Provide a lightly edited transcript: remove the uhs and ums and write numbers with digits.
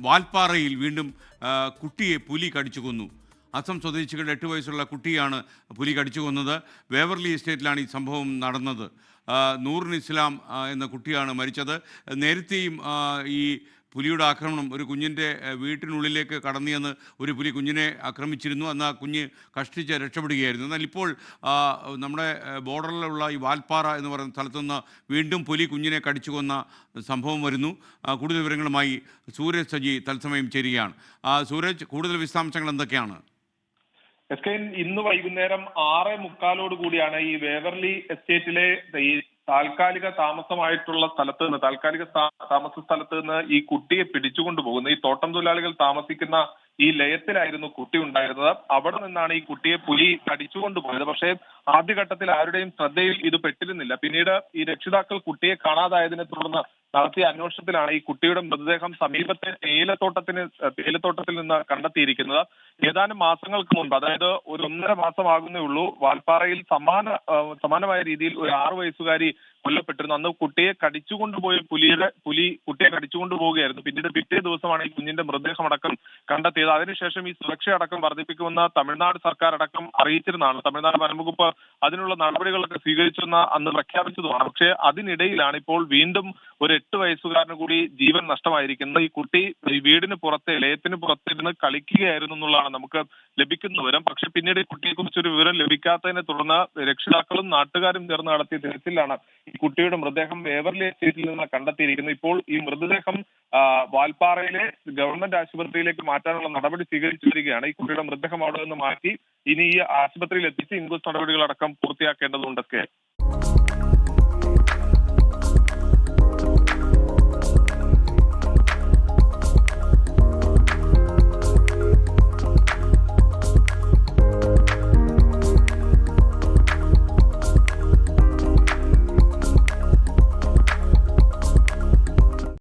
വാൽപ്പാറയിൽ വീണ്ടും കുട്ടിയെ പുലി കടിച്ചു കൊന്നു. അസം സ്വദേശികളുടെ 8 വയസ്സുള്ള കുട്ടിയാണ് പുലി കടിച്ചു കൊന്നത്. വേവർലി എസ്റ്റേറ്റിലാണ് ഈ സംഭവം നടന്നത്. നൂറുൻ ഇസ്ലാം എന്ന കുട്ടിയാണ് മരിച്ചത്. നേരത്തെയും ഈ പുലിയുടെ ആക്രമണം ഒരു കുഞ്ഞിൻ്റെ വീട്ടിനുള്ളിലേക്ക് കടന്നു ഒരു പുലി കുഞ്ഞിനെ ആക്രമിച്ചിരുന്നു. അന്ന് ആ കുഞ്ഞ് കഷ്ടിച്ച് രക്ഷപ്പെടുകയായിരുന്നു. എന്നാൽ ഇപ്പോൾ നമ്മുടെ ബോർഡറിലുള്ള ഈ വാൽപ്പാറ എന്ന് പറയുന്ന സ്ഥലത്തുനിന്ന് വീണ്ടും പുലി കുഞ്ഞിനെ കടിച്ചു കൊന്ന സംഭവം വരുന്നു. കൂടുതൽ വിവരങ്ങളുമായി സൂരജ് സജി തത്സമയം ചേരുകയാണ്. സൂരജ്, കൂടുതൽ വിശദാംശങ്ങൾ എന്തൊക്കെയാണ്? ഇന്ന് വൈകുന്നേരം 6:45 കൂടിയാണ് ഈ വേവർലി എസ്റ്റേറ്റിലെ ഈ താൽക്കാലിക താമസമായിട്ടുള്ള സ്ഥലത്ത് നിന്ന് താമസ സ്ഥലത്ത് നിന്ന് ഈ കുട്ടിയെ പിടിച്ചുകൊണ്ടു പോകുന്നത്. ഈ തോട്ടം തൊഴിലാളികൾ താമസിക്കുന്ന ഈ ലയത്തിലായിരുന്നു കുട്ടി ഉണ്ടായിരുന്നത്. അവിടെ നിന്നാണ് ഈ കുട്ടിയെ പുലി കടിച്ചുകൊണ്ടു പോയത്. പക്ഷേ ആദ്യഘട്ടത്തിൽ ആരുടെയും ശ്രദ്ധയിൽ ഇത് പെട്ടിരുന്നില്ല. പിന്നീട് ഈ രക്ഷിതാക്കൾ കുട്ടിയെ കാണാതായതിനെ തുടർന്ന് നടത്തിയ അന്വേഷണത്തിലാണ് ഈ കുട്ടിയുടെ മൃതദേഹം സമീപത്തെ തേയിലത്തോട്ടത്തിൽ നിന്ന് കണ്ടെത്തിയിരിക്കുന്നത്. ഏതാനും മാസങ്ങൾക്ക് മുൻപ്, അതായത് ഒരു 1.5 മാസമാകുന്നേ ഉള്ളൂ, വാൽപ്പാറയിൽ സമാനമായ രീതിയിൽ ഒരു 6 വയസ്സുകാരി കൊല്ലപ്പെട്ടിരുന്നു. അന്ന് കുട്ടിയെ കടിച്ചുകൊണ്ടുപോയ പുലി കുട്ടിയെ കടിച്ചുകൊണ്ടുപോവുകയായിരുന്നു. പിന്നീട് പിറ്റേ ദിവസമാണ് ഈ കുഞ്ഞിന്റെ മൃതദേഹം അടക്കം കണ്ടെത്തിയത്. അതിനുശേഷം ഈ സുരക്ഷയടക്കം വർദ്ധിപ്പിക്കുമെന്ന് തമിഴ്നാട് സർക്കാർ അടക്കം അറിയിച്ചിരുന്നതാണ്. തമിഴ്നാട് വനംവകുപ്പ് അതിനുള്ള നടപടികളൊക്കെ സ്വീകരിച്ചെന്ന് അന്ന് പ്രഖ്യാപിച്ചതുമാണ്. പക്ഷേ അതിനിടയിലാണ് ഇപ്പോൾ വീണ്ടും ഒരു 8 വയസ്സുകാരന് കൂടി ജീവൻ നഷ്ടമായിരിക്കുന്നത്. ഈ കുട്ടി ഈ വീടിന് പുറത്തെ ലയത്തിന് പുറത്തിരുന്ന് കളിക്കുകയായിരുന്നു എന്നുള്ളതാണ് നമുക്ക് ലഭിക്കുന്ന വിവരം. പക്ഷെ പിന്നീട് ഈ കുട്ടിയെ കുറിച്ചൊരു വിവരം ലഭിക്കാത്തതിനെ തുടർന്ന് രക്ഷിതാക്കളും നാട്ടുകാരും ചേർന്ന് നടത്തിയ തിരച്ചിലാണ് ഈ കുട്ടിയുടെ മൃതദേഹം വേവർലി എസ്റ്റേറ്റിൽ നിന്ന് കണ്ടെത്തിയിരിക്കുന്നത്. ഇപ്പോൾ ഈ മൃതദേഹം വാൽപ്പാറയിലെ ഗവൺമെന്റ് ആശുപത്രിയിലേക്ക് മാറ്റാനുള്ള നടപടി സ്വീകരിച്ചു വരികയാണ്. ഈ കുട്ടിയുടെ മൃതദേഹം അവിടെ നിന്ന് മാറ്റി ഇനി ഈ ആശുപത്രിയിൽ എത്തിച്ച് ഇൻക്വസ്റ്റ് നടപടികളടക്കം പൂർത്തിയാക്കേണ്ടതുണ്ടൊക്കെ.